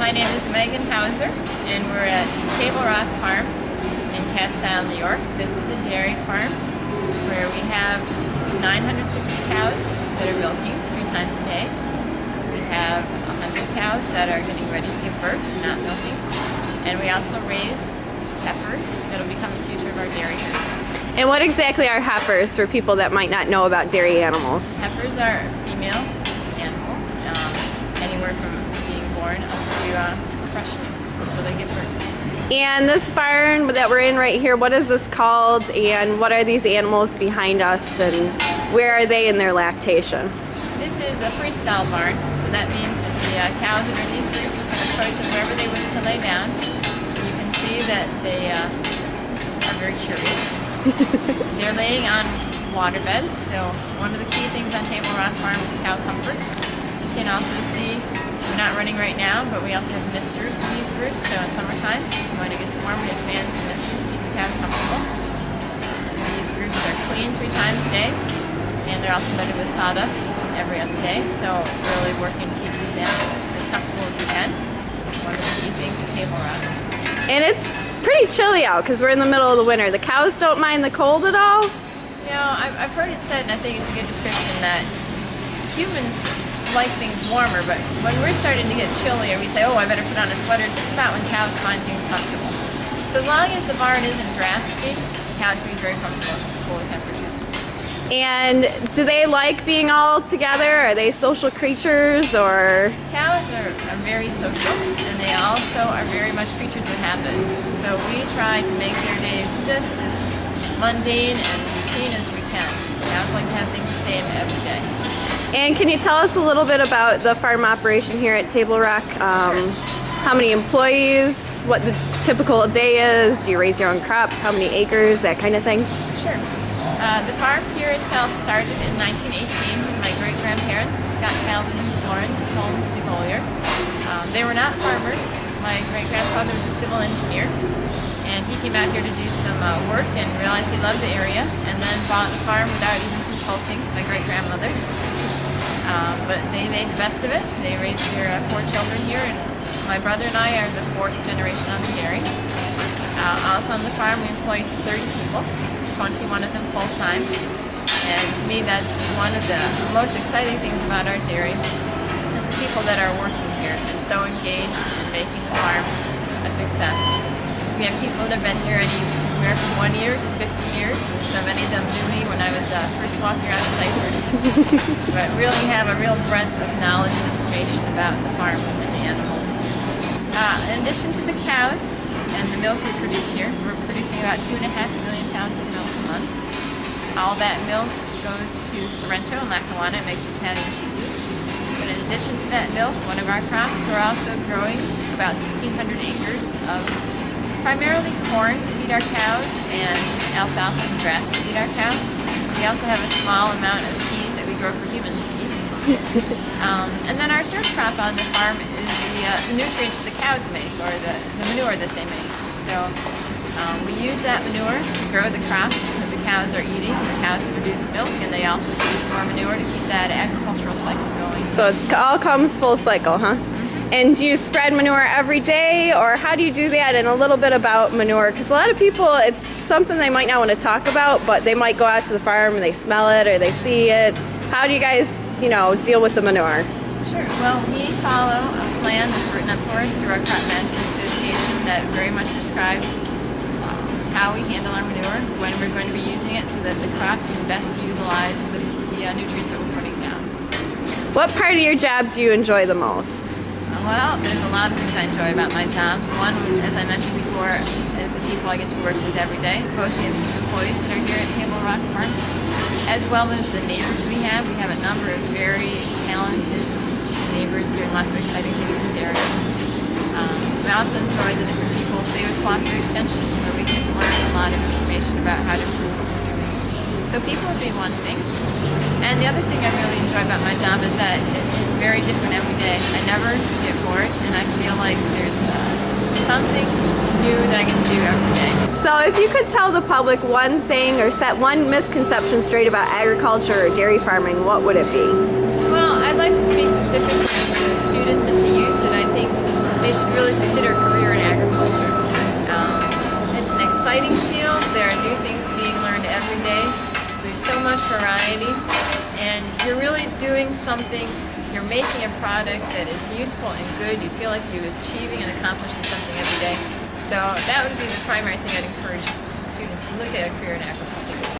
my name is Meghan Hauser, and we're at Table Rock Farm in Castile, New York. This is a dairy farm where we have 960 cows that are milking 3 times a day. We have 100 cows that are getting ready to give birth, not milking. And we also raise heifers that'll become the future of our dairy herd. And what exactly are heifers for people that might not know about dairy animals? Heifers are female animals, anywhere from being born up to freshening until they give birth. And this barn that we're in right here, what is this called, and what are these animals behind us, and where are they in their lactation? This is a freestyle barn, so that means that the cows that are in these groups have a choice of wherever they wish to lay down. You can see that they are very curious. They're laying on water beds, so one of the key things on Table Rock Farm is cow comfort. You can also see, we're not running right now, but we also have misters in these groups, so in summertime, when it gets warm, we have fans and misters to keep the cows comfortable. These groups are cleaned 3 times a day, and they're also bedded with sawdust every other day, so really working to keep these animals as comfortable as we can. One of the key things at Table Rock. And it's pretty chilly out because we're in the middle of the winter. The cows don't mind the cold at all? You know, I've heard it said, and I think it's a good description, that humans like things warmer, but when we're starting to get chillier, we say, oh, I better put on a sweater, just about when cows find things comfortable. So as long as the barn isn't drafty, cows can be very comfortable at this cooler temperature. And do they like being all together? Are they social creatures, or? Cows are very social, and they also are very much creatures of habit. So we try to make their days just as mundane and routine as we can. Cows like to have things the same every day. And can you tell us a little bit about the farm operation here at Table Rock? Sure. How many employees? What the typical day is? Do you raise your own crops? How many acres? That kind of thing? Sure. The farm here itself started in 1918 with my great-grandparents, Scott Calvin and Florence Holmes De Golyer. They were not farmers. My great-grandfather was a civil engineer, and he came out here to do some work and realized he loved the area, and then bought the farm without even consulting my great-grandmother. But they made the best of it. They raised their 4 children here, and my brother and I are the 4th generation on the dairy. Also on the farm we employ 30 people. 21 of them full-time, and to me that's one of the most exciting things about our dairy is the people that are working here and so engaged in making the farm a success. We have people that have been here anywhere from 1 year to 50 years, and so many of them knew me when I was first walking around with Heifers, but really have a real breadth of knowledge and information about the farm and the animals. In addition to the cows and the milk we produce here, we're producing about 2.5 million pounds of milk a month. All that milk goes to Sorrento Lactalis. It makes Italian cheeses. But in addition to that milk, one of our crops, we're also growing about 1,600 acres of primarily corn to feed our cows and alfalfa and grass to feed our cows. We also have a small amount of peas that we grow for humans to eat. And then our third crop on the farm is the nutrients that the cows make, or the manure that they make. So we use that manure to grow the crops that the cows are eating. The cows produce milk, and they also produce more manure to keep that agricultural cycle going. So it all comes full cycle, huh? Mm-hmm. And do you spread manure every day, or how do you do that? And a little bit about manure, because a lot of people, it's something they might not want to talk about, but they might go out to the farm and they smell it or they see it. How do you guys, deal with the manure? Sure. Well, we follow a plan that's written up for us through our Crop Management Association that very much prescribes how we handle our manure, when we're going to be using it, so that the crops can best utilize the nutrients that we're putting down. What part of your job do you enjoy the most? Well, there's a lot of things I enjoy about my job. One, as I mentioned before, is the people I get to work with every day, both the employees that are here at Table Rock Farm, as well as the neighbors we have. We have a number of very talented neighbors doing lots of exciting things in dairy. We also enjoy the different people, say with Cooperative Extension, where we can learn a lot of information about how to improve what we're doing. So people would be one thing. And the other thing I really enjoy about my job is that it is very different every day. I never get bored, and I feel like there's something new that I get to do every day. So if you could tell the public one thing or set one misconception straight about agriculture or dairy farming, what would it be? Well, I'd like to speak specifically to students and to youth that I think they should really consider a career in agriculture. It's an exciting field. There are new things being learned every day. There's so much variety, and you're really doing something. You're making a product that is useful and good. You feel like you're achieving and accomplishing something every day. So that would be the primary thing I'd encourage students to look at a career in agriculture.